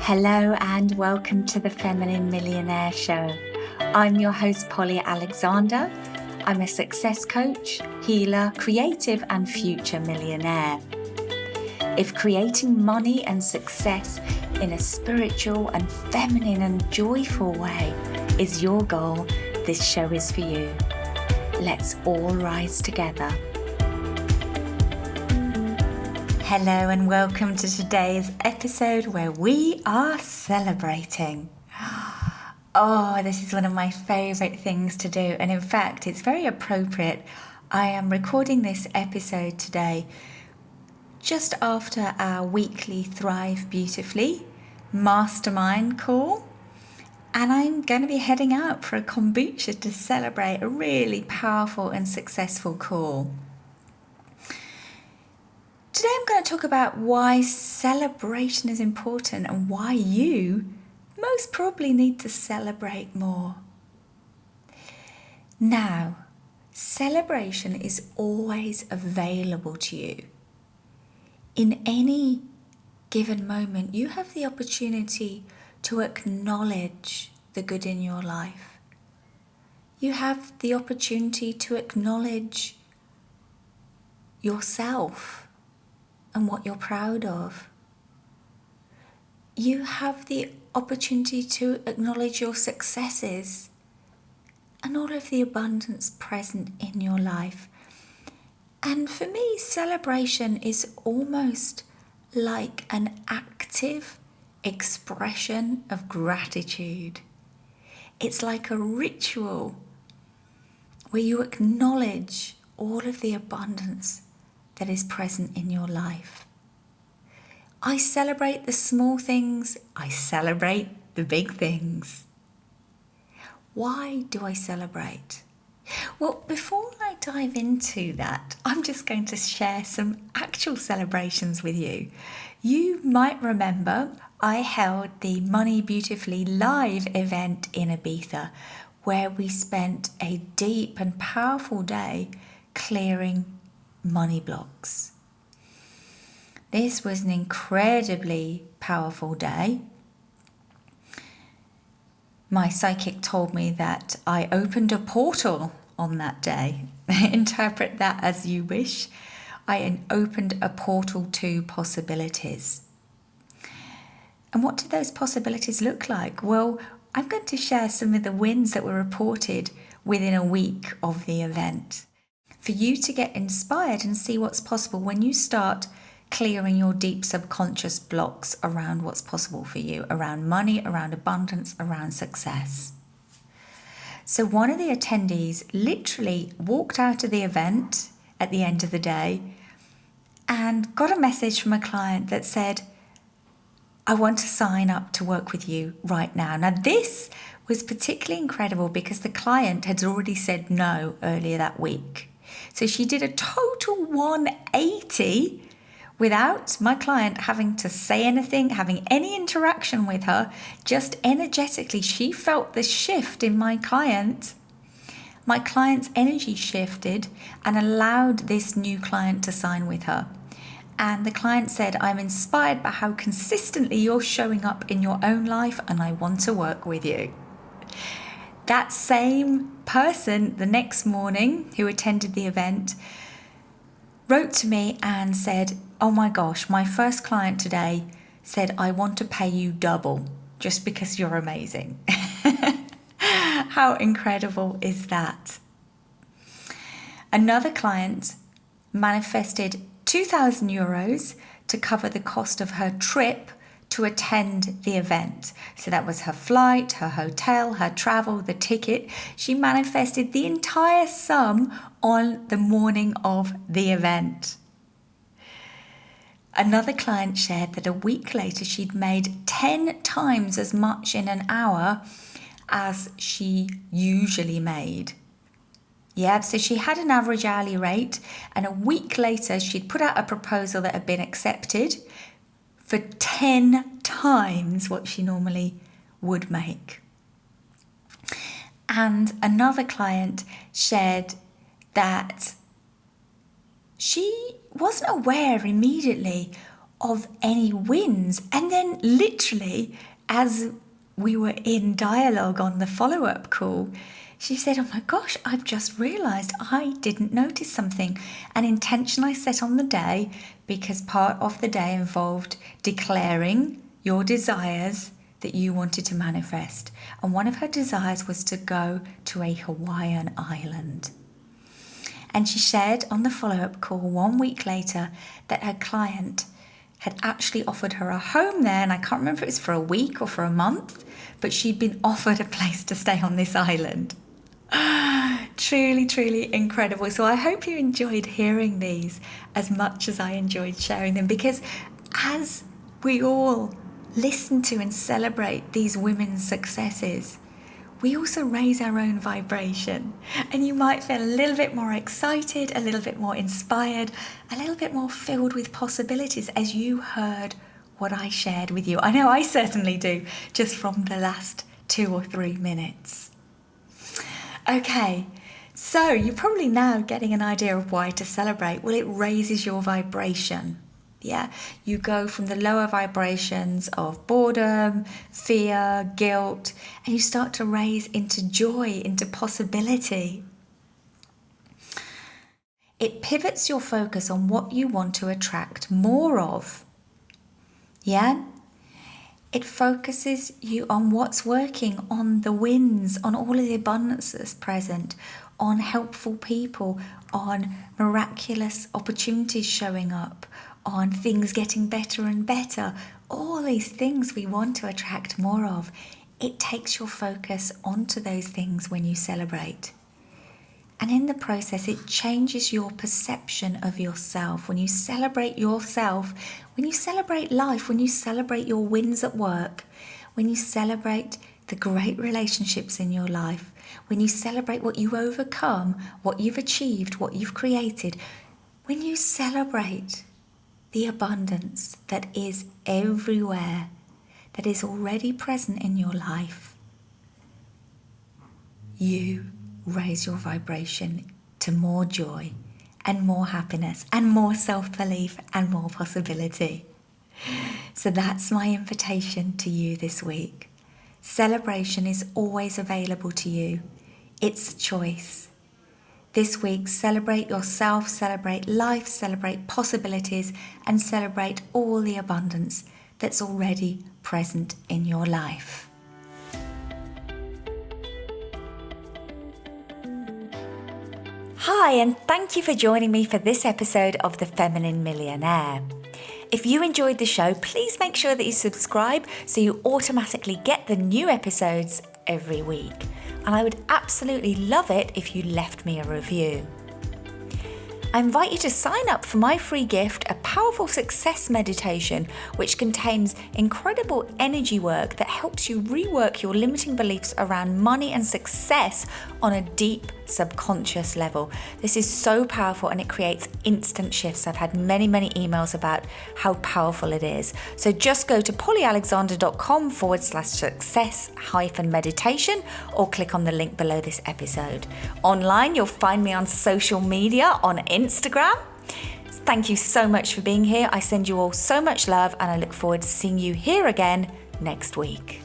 Hello and welcome to the Feminine Millionaire Show. I'm your host, Polly Alexander. I'm a success coach, healer, creative, and future millionaire. If creating money and success in a spiritual and feminine and joyful way is your goal, this show is for you. Let's all rise together. Hello and welcome to today's episode where we are celebrating. Oh, this is one of my favourite things to do, and in fact it's very appropriate. I am recording this episode today just after our weekly Thrive Beautifully mastermind call, and I'm going to be heading out for a kombucha to celebrate a really powerful and successful call. Today I'm going to talk about why celebration is important and why you most probably need to celebrate more. Now, celebration is always available to you. In any given moment, you have the opportunity to acknowledge the good in your life. You have the opportunity to acknowledge yourself and what you're proud of. You have the opportunity to acknowledge your successes and all of the abundance present in your life. And for me, celebration is almost like an active expression of gratitude. It's like a ritual where you acknowledge all of the abundance that is present in your life. I celebrate the small things. I celebrate the big things. Why do I celebrate? Well, before I dive into that, I'm just going to share some actual celebrations with you. You might remember I held the Money Beautifully live event in Ibiza, where we spent a deep and powerful day clearing money blocks. This was an incredibly powerful day. My psychic told me that I opened a portal on that day. Interpret that as you wish. I opened a portal to possibilities. And what did those possibilities look like? Well, I'm going to share some of the wins that were reported within a week of the event, for you to get inspired and see what's possible when you start clearing your deep subconscious blocks around what's possible for you, around money, around abundance, around success. So one of the attendees literally walked out of the event at the end of the day and got a message from a client that said, I want to sign up to work with you right now. Now, this was particularly incredible because the client had already said no earlier that week. So she did a total 180 without my client having to say anything, having any interaction with her. Just energetically, she felt the shift in my client. My client's energy shifted and allowed this new client to sign with her. And the client said, I'm inspired by how consistently you're showing up in your own life and I want to work with you. That same person the next morning who attended the event wrote to me and said, oh my gosh, my first client today said, I want to pay you double just because you're amazing. How incredible is that? Another client manifested 2,000 euros to cover the cost of her trip to attend the event. So that was her flight, her hotel, her travel, the ticket. She manifested the entire sum on the morning of the event. Another client shared that a week later she'd made 10 times as much in an hour as she usually made. Yeah, so she had an average hourly rate, and a week later she'd put out a proposal that had been accepted for 10 times what she normally would make. And another client shared that she wasn't aware immediately of any wins. And then literally, as we were in dialogue on the follow-up call, she said, oh my gosh, I've just realised I didn't notice something. An intention I set on the day, because part of the day involved declaring your desires that you wanted to manifest. And one of her desires was to go to a Hawaiian island. And she shared on the follow-up call 1 week later that her client had actually offered her a home there. And I can't remember if it was for a week or for a month, but she'd been offered a place to stay on this island. Truly, truly incredible. So I hope you enjoyed hearing these as much as I enjoyed sharing them, because as we all listen to and celebrate these women's successes, we also raise our own vibration, and you might feel a little bit more excited, a little bit more inspired, a little bit more filled with possibilities as you heard what I shared with you. I know I certainly do, just from the last 2 or 3 minutes. Okay, so you're probably now getting an idea of why to celebrate. Well, it raises your vibration. Yeah, you go from the lower vibrations of boredom, fear, guilt, and you start to raise into joy, into possibility. It pivots your focus on what you want to attract more of. Yeah? It focuses you on what's working, on the wins, on all of the abundance that's present, on helpful people, on miraculous opportunities showing up, on things getting better and better. All these things we want to attract more of. It takes your focus onto those things when you celebrate. And in the process, it changes your perception of yourself. When you celebrate yourself, when you celebrate life, when you celebrate your wins at work, when you celebrate the great relationships in your life, when you celebrate what you overcome, what you've achieved, what you've created, when you celebrate the abundance that is everywhere, that is already present in your life, you raise your vibration to more joy and more happiness and more self-belief and more possibility. So that's my invitation to you this week. Celebration is always available to you. It's a choice. This week, celebrate yourself, celebrate life, celebrate possibilities, and celebrate all the abundance that's already present in your life. Hi, and thank you for joining me for this episode of The Feminine Millionaire. If you enjoyed the show, please make sure that you subscribe so you automatically get the new episodes every week. And I would absolutely love it if you left me a review. I invite you to sign up for my free gift, a powerful success meditation, which contains incredible energy work that helps you rework your limiting beliefs around money and success on a deep subconscious level. This is so powerful and it creates instant shifts. I've had many emails about how powerful it is. So just go to pollyalexander.com/success-meditation or click on the link below this episode. Online, you'll find me on social media on Instagram. Thank you so much for being here. I send you all so much love and I look forward to seeing you here again next week.